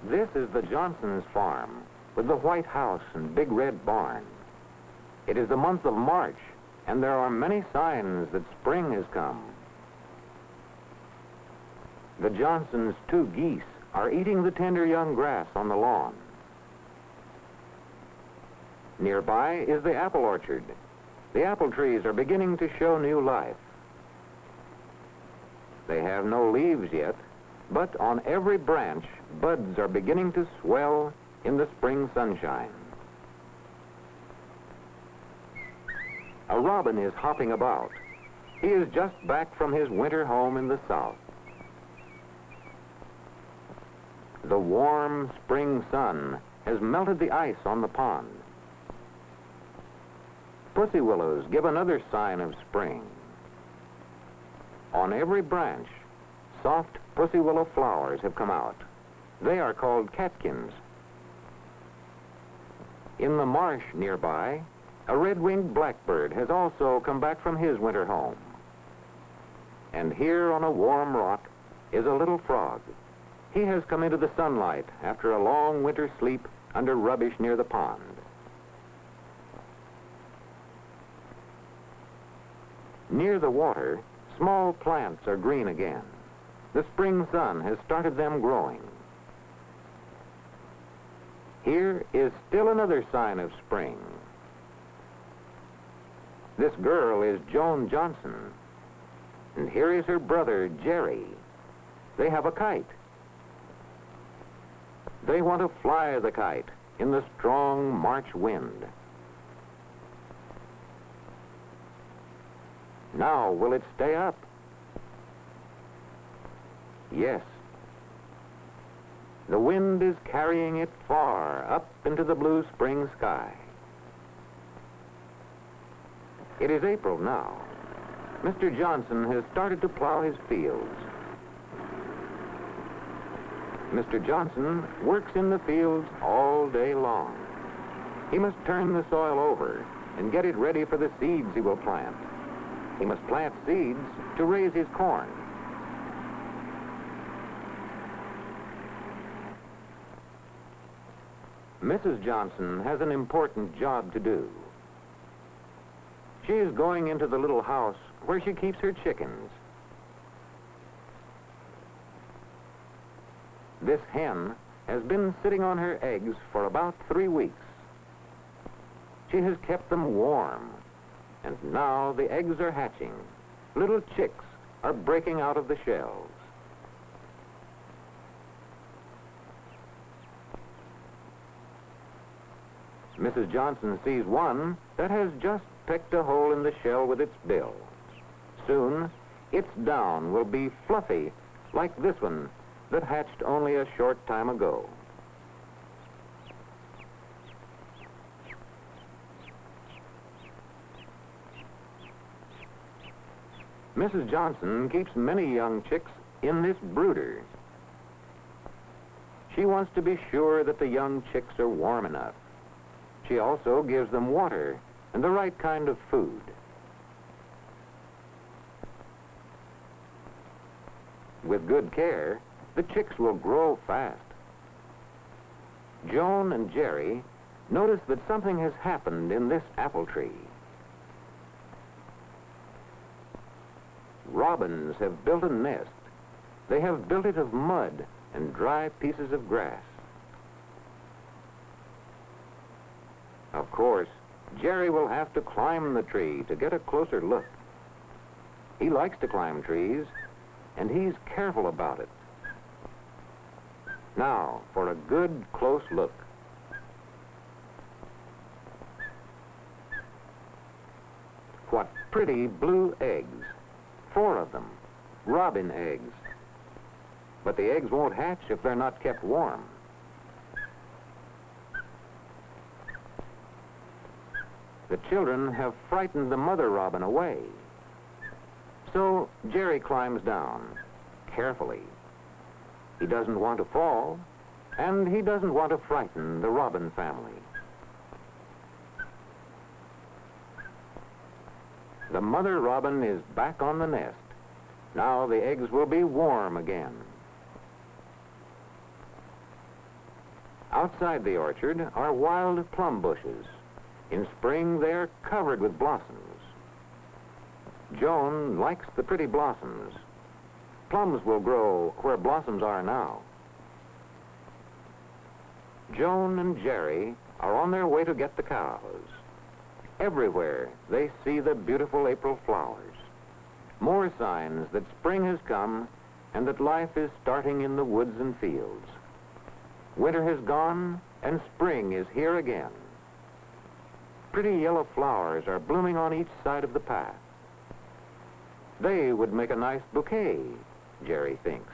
This is the Johnson's farm with the white house and big red barn. It is the month of March, and there are many signs that spring has come. The Johnsons' 2 geese are eating the tender young grass on the lawn. Nearby is the apple orchard. The apple trees are beginning to show new life. They have no leaves yet, but on every branch, buds are beginning to swell in the spring sunshine. A robin is hopping about. He is just back from his winter home in the south. The warm spring sun has melted the ice on the pond. Pussy willows give another sign of spring. On every branch, soft pussy willow flowers have come out. They are called catkins. In the marsh nearby, a red-winged blackbird has also come back from his winter home. And here on a warm rock is a little frog. He has come into the sunlight after a long winter sleep under rubbish near the pond. Near the water, small plants are green again. The spring sun has started them growing. Here is still another sign of spring. This girl is Joan Johnson, and here is her brother, Jerry. They have a kite. They want to fly the kite in the strong March wind. Now, will it stay up? Yes. The wind is carrying it far up into the blue spring sky. It is April now. Mr. Johnson has started to plow his fields. Mr. Johnson works in the fields all day long. He must turn the soil over and get it ready for the seeds he will plant. He must plant seeds to raise his corn. Mrs. Johnson has an important job to do. She is going into the little house where she keeps her chickens. This hen has been sitting on her eggs for about 3 weeks. She has kept them warm, and now the eggs are hatching. Little chicks are breaking out of the shells. Mrs. Johnson sees one that has just pecked a hole in the shell with its bill. Soon, its down will be fluffy like this one that hatched only a short time ago. Mrs. Johnson keeps many young chicks in this brooder. She wants to be sure that the young chicks are warm enough. She also gives them water and the right kind of food. With good care, the chicks will grow fast. Joan and Jerry notice that something has happened in this apple tree. Robins have built a nest. They have built it of mud and dry pieces of grass. Of course, Jerry will have to climb the tree to get a closer look. He likes to climb trees, and he's careful about it. Now, for a good, close look. What pretty blue eggs. 4 of them. Robin eggs. But the eggs won't hatch if they're not kept warm. The children have frightened the mother robin away. So Jerry climbs down, carefully. He doesn't want to fall, and he doesn't want to frighten the robin family. The mother robin is back on the nest. Now the eggs will be warm again. Outside the orchard are wild plum bushes. In spring, they're covered with blossoms. Joan likes the pretty blossoms. Plums will grow where blossoms are now. Joan and Jerry are on their way to get the cows. Everywhere they see the beautiful April flowers. More signs that spring has come and that life is starting in the woods and fields. Winter has gone and spring is here again. Pretty yellow flowers are blooming on each side of the path. They would make a nice bouquet, Jerry thinks.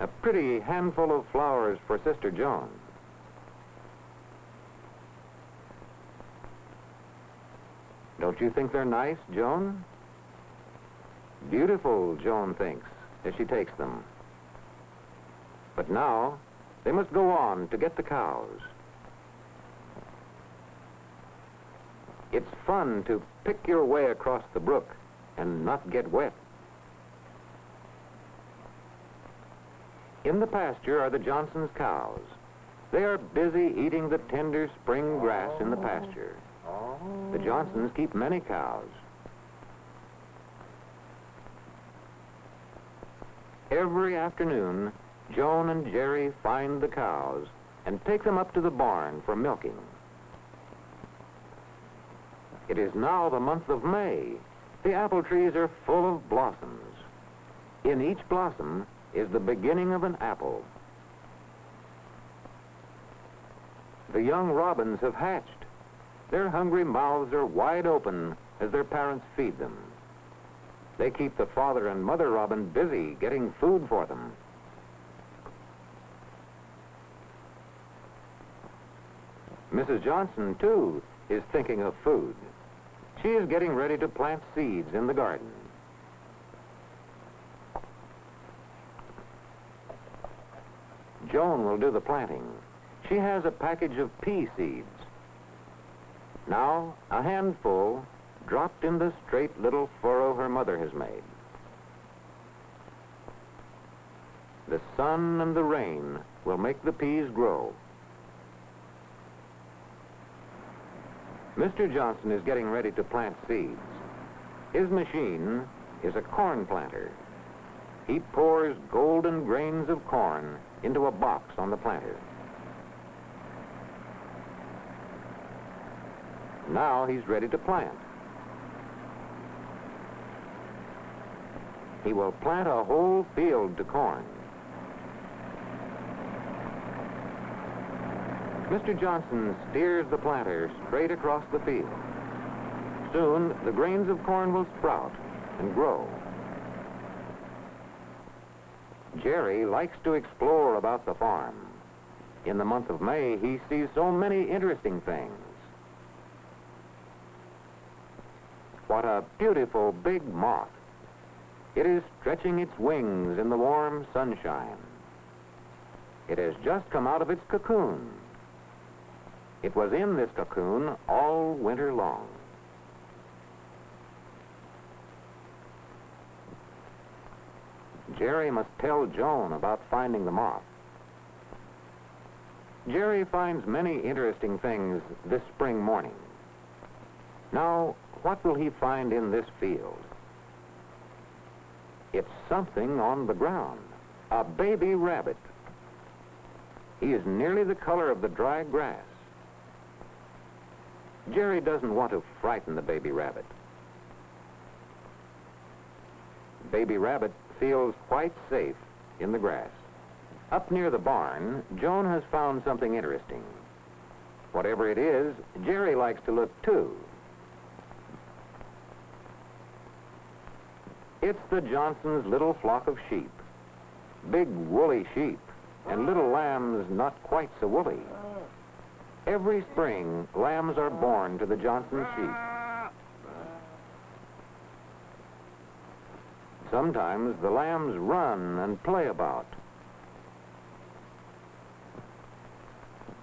A pretty handful of flowers for Sister Joan. Don't you think they're nice, Joan? Beautiful, Joan thinks, as she takes them. But now, they must go on to get the cows. It's fun to pick your way across the brook and not get wet. In the pasture are the Johnsons' cows. They are busy eating the tender spring grass in the pasture. The Johnsons keep many cows. Every afternoon, Joan and Jerry find the cows and take them up to the barn for milking. It is now the month of May. The apple trees are full of blossoms. In each blossom is the beginning of an apple. The young robins have hatched. Their hungry mouths are wide open as their parents feed them. They keep the father and mother robin busy getting food for them. Mrs. Johnson, too, is thinking of food. She is getting ready to plant seeds in the garden. Joan will do the planting. She has a package of pea seeds. Now, a handful dropped in the straight little furrow her mother has made. The sun and the rain will make the peas grow. Mr. Johnson is getting ready to plant seeds. His machine is a corn planter. He pours golden grains of corn into a box on the planter. Now he's ready to plant. He will plant a whole field to corn. Mr. Johnson steers the planter straight across the field. Soon, the grains of corn will sprout and grow. Jerry likes to explore about the farm. In the month of May, he sees so many interesting things. What a beautiful big moth. It is stretching its wings in the warm sunshine. It has just come out of its cocoon. It was in this cocoon all winter long. Jerry must tell Joan about finding the moth. Jerry finds many interesting things this spring morning. Now, what will he find in this field? It's something on the ground, a baby rabbit. He is nearly the color of the dry grass. Jerry doesn't want to frighten the baby rabbit. Baby rabbit feels quite safe in the grass. Up near the barn, Joan has found something interesting. Whatever it is, Jerry likes to look too. It's the Johnsons' little flock of sheep. Big woolly sheep and little lambs not quite so woolly. Every spring, lambs are born to the Johnson sheep. Sometimes the lambs run and play about.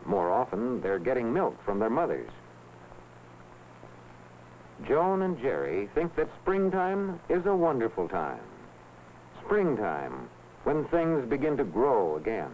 More often, they're getting milk from their mothers. Joan and Jerry think that springtime is a wonderful time. Springtime, when things begin to grow again.